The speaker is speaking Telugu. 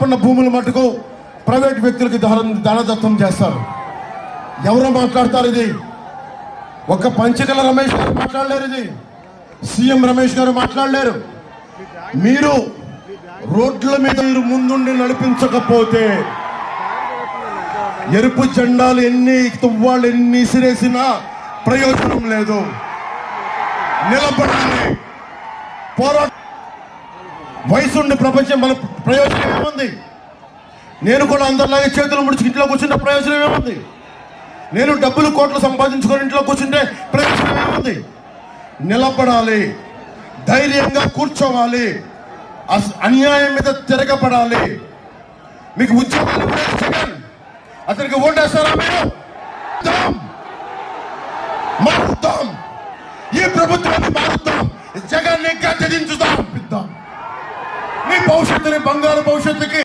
సంపన్న భూములు మటుకు ప్రైవేట్ వ్యక్తులకి దానదత్తం చేస్తారు. ఎవరు మాట్లాడతారు? ఇది ఒక పంచకల రమేష్ గారు మాట్లాడలేరు, ఇది సీఎం రమేష్ గారు మాట్లాడలేరు. మీరు రోడ్ల మీద ముందుండి నడిపించకపోతే ఎరుపు జెండాలు ఎన్ని తువ్వాళ్ళు ఎన్ని ఇసిరేసినా ప్రయోజనం లేదు. నిలబడాలి, పోరాట వయసుండి ప్రపంచం మన ప్రయోజనం ఏముంది? నేను కూడా అందరిలాగే చేతులు ముడిచి ఇంట్లో కూర్చుంటే ప్రయోజనం ఏముంది? నేను డబ్బులు కోట్లు సంపాదించుకొని ఇంట్లో కూర్చుంటే ప్రయోజనం ఏముంది? నిలబడాలి, ధైర్యంగా కూర్చోవాలి, అన్యాయం మీద తిరగబడాలి. మీకు ఉద్యోగాలు జగన్, అతనికి ఓటేస్తారా? మీరు మారుతాం, ఈ ప్రభుత్వాన్ని మారుతాం, జగన్ని గద్దెదించుతాం. మీ భవిష్యత్తుని, బంగారు భవిష్యత్తుకి